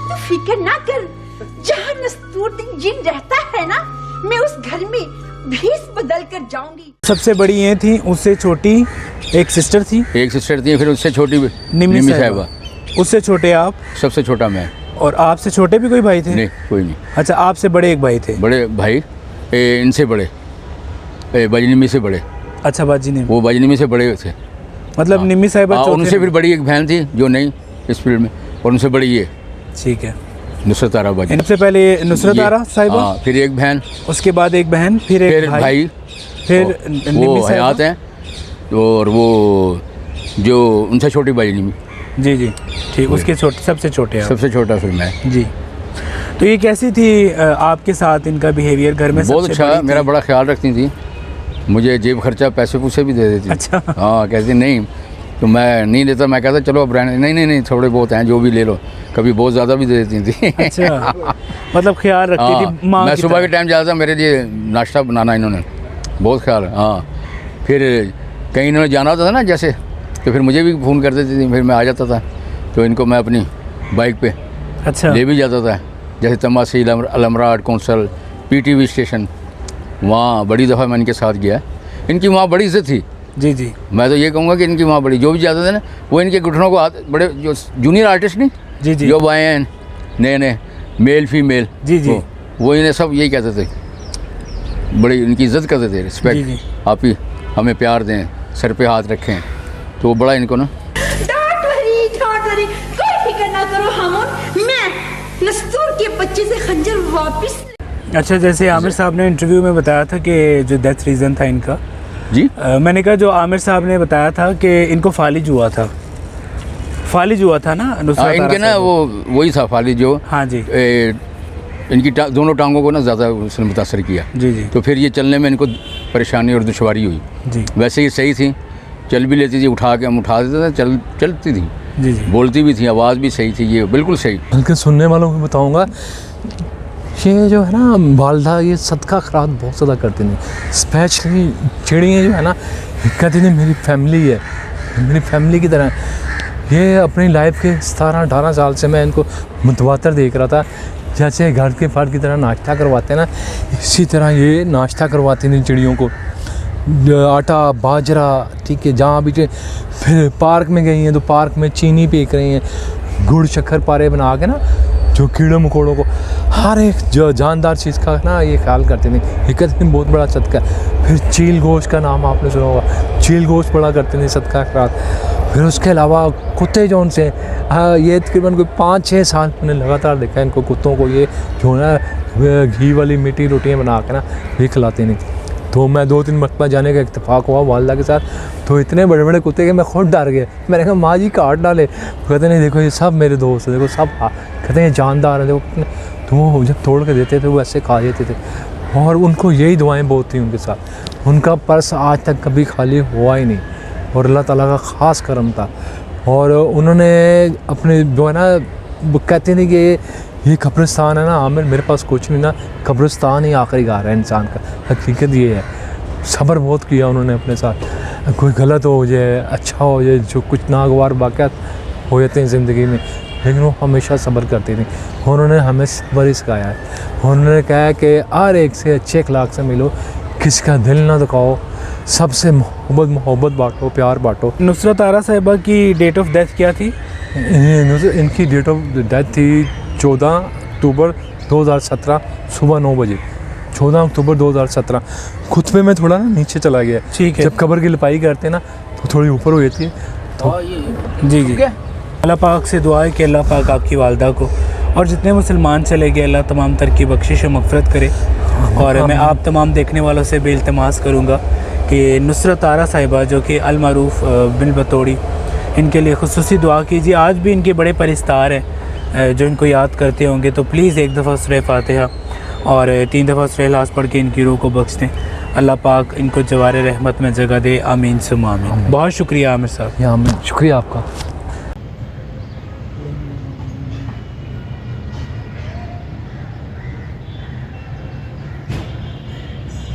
तू फिक्र ना कर, जहाँ नस्तूरुद्दीन जिन रहता है ना, मैं उस घर में भेष बदल कर जाऊंगी। सबसे बड़ी ये थी, उससे छोटी एक सिस्टर थी। एक सिस्टर थी, फिर उससे छोटी निम्मी साहिबा। उससे छोटे आप? सबसे छोटा मैं। और आपसे छोटे भी कोई भाई थे? नहीं, कोई नहीं। अच्छा, आपसे बड़े एक भाई थे? बड़े भाई इनसे बड़े, बाजी निम्मी से बड़े। अच्छा, बाजी निम्मी। वो बाजी निम्मी से बड़े थे, मतलब निम्मी साहिबा। उनसे फिर बड़ी एक बहन थी जो नहीं इस फील्ड में, और उनसे बड़ी ये। ठीक है, नुसरत आरा बाजी। इनसे पहले नुसरत आरा साहिबा, फिर एक बहन, उसके बाद एक बहन, फिर एक भाई, फिर वो हयात हैं, और वो जो उनसे छोटी बाजी निम्मी। जी जी, ठीक। उसके सबसे छोटे हैं? सबसे छोटा फिर मैं। जी। तो ये कैसी थी आपके साथ इनका बिहेवियर घर में? बहुत अच्छा, मेरा बड़ा ख्याल रखती थी, मुझे जेब खर्चा पैसे पूसे भी दे देती। अच्छा। हाँ, कहती नहीं तो मैं नहीं देता, मैं कहता चलो अब रहने, नहीं थोड़े बहुत हैं जो भी ले लो, कभी बहुत ज़्यादा भी दे देती थी। अच्छा, मतलब ख्याल रखती थी माँ। मैं सुबह के टाइम जाता था, मेरे लिए नाश्ता बनाना इन्होंने बहुत ख्याल। हाँ, फिर कहीं इन्होंने जाना होता था ना जैसे, तो फिर मुझे भी फ़ोन कर देती थी, फिर मैं आ जाता था, तो इनको मैं अपनी बाइक पे अच्छा ले भी जाता था, जैसे तमासील, अलमराट, कौंसल, PTV स्टेशन, वहाँ बड़ी दफ़ा मैं इनके साथ गया। इनकी वहाँ बड़ी इज़्ज़त थी। जी जी, मैं तो ये कहूँगा कि इनकी वहाँ बड़ी, जो भी जाते थे ना, वो इनके घुटनों को बड़े जो जूनियर आर्टिस्ट नहीं, जी जी, जो आए हैं नए मेल फीमेल, जी जी, वो इन्हें सब यही कहते थे, बड़ी इनकी इज़्ज़त करते थे, रिस्पेक्ट। आप ही हमें प्यार दें, सर पे हाथ रखें, तो वो बड़ा इनको ना। कोई फिक्र ना करो हामून, मैं नस्तूर के बच्चे से खंजर वापस। अच्छा, जैसे आमिर साहब ने इंटरव्यू में बताया था कि जो डेथ रीज़न था इनका, जी मैंने कहा जो आमिर साहब ने बताया था कि इनको फालिज हुआ था, फालिज हुआ था ना नुसरत इनके ना, वो वही था फालिज जो। हाँ जी। इनकी दोनों टांगों को ना ज़्यादा उसने मुतासर किया। जी जी। तो फिर ये चलने में इनको परेशानी और दुश्वारी हुई। जी। वैसे ही सही थी, चल भी लेती थी, उठा के हम उठा देते थे, चलती थी। जी जी, बोलती भी थी, आवाज़ भी सही थी, ये बिल्कुल सही। बल्कि सुनने वालों को बताऊंगा, ये जो है ना वालदा, ये सदका खैरात बहुत ज़्यादा करती थी। स्पेशली चिड़ियाँ जो है ना, कहती थी मेरी फैमिली है, मेरी फैमिली की तरह। ये अपनी लाइफ के 17-18 साल से मैं इनको मुतवातर देख रहा था, जैसे घर के फर्द की तरह नाश्ता करवाते ना, इसी तरह ये नाश्ता करवाती थी चिड़ियों को, आटा बाजरा, ठीक है। जहाँ भी फिर पार्क में गई हैं तो पार्क में चीनी फेंक रही हैं, गुड़ शक्कर पारे बना के ना, जो कीड़े मकोड़ों को, हर एक जो जानदार चीज़ का ना ये ख्याल करते थे। ये कहते बहुत बड़ा सदका। फिर चील गोश्त का नाम आपने सुना होगा, चील गोश्त बड़ा करते थे सदका खैरात। फिर उसके अलावा कुत्ते जो उनसे, ये तकरीबन कोई 5-6 साल मैंने लगातार देखा इनको, कुत्तों को ये जो ना घी वाली मीठी रोटियाँ बना के ना ये खिलाते नहीं। तो मैं 2-3 मरतबा जाने का इत्तेफाक हुआ वालदा के साथ, तो इतने बड़े बड़े कुत्ते के मैं खुद डर गया। मैंने कहा माँ जी काट डाले। कहते नहीं, देखो ये सब मेरे दोस्त हैं, देखो सब कहते हैं जानदार हैं, देखो। तो वो जब तोड़ के देते थे वो ऐसे खा देते थे, और उनको यही दुआएं बहुत थी उनके साथ। उनका पर्स आज तक कभी खाली हुआ ही नहीं, और अल्लाह ताला का ख़ास करम था। और उन्होंने अपने जो है ना, कहते नहीं कि ये कब्रिस्तान है ना आमिर, मेरे पास कुछ नहीं ना, कब्रिस्तान ही आखिरी घर है इंसान का। हकीकत ये है, सब्र बहुत किया उन्होंने अपने साथ। कोई गलत हो जाए, अच्छा हो जाए, जो कुछ नागवार वाक़यात हो जाते हैं ज़िंदगी में, लेकिन वो हमेशा सब्र करती थी। उन्होंने हमें सब्र ही सिखाया है। उन्होंने कहा कि हर एक से अच्छे अखलाक से मिलो, किसी का दिल ना दुखाओ, सबसे मोहब्बत बांटो, प्यार बांटो। नुसरत आरा साहिबा की डेट ऑफ डेथ क्या थी? इनकी डेट ऑफ डेथ थी 14 अक्टूबर 2017 सुबह 9 बजे। 14 अक्टूबर 2017। खुतबे में थोड़ा ना नीचे चला गया। ठीक है। जब कब्र की लिपाई करते ना तो थोड़ी ऊपर हो जाती है। तो जी जी, अल्लाह पाक से दुआ है कि अल्लाह पाक आपकी वालदा को और जितने मुसलमान चले गए, अल्लाह तमाम तर की बख्शिश और मग़फ़िरत करे। और मैं आप तमाम देखने वालों से बेइल्तिमास करूँगा कि नुसरत आरा साहिबा जो कि अलमारूफ़ बिन बतौड़ी, इनके लिए खुसूसी दुआ कीजिए। आज भी इनके बड़े परिस्तार हैं जो इनको याद करते होंगे, तो प्लीज़ एक दफ़ा सूरह फातिहा और 3 दफ़ा सूरह इखलास पढ़ के इनकी रूह को बख्श दें। अल्लाह पाक इनको जवार रहमत में जगह दे, आमीन सुम्मा आमीन। बहुत शुक्रिया आमिर साहब। आमीन, शुक्रिया आपका।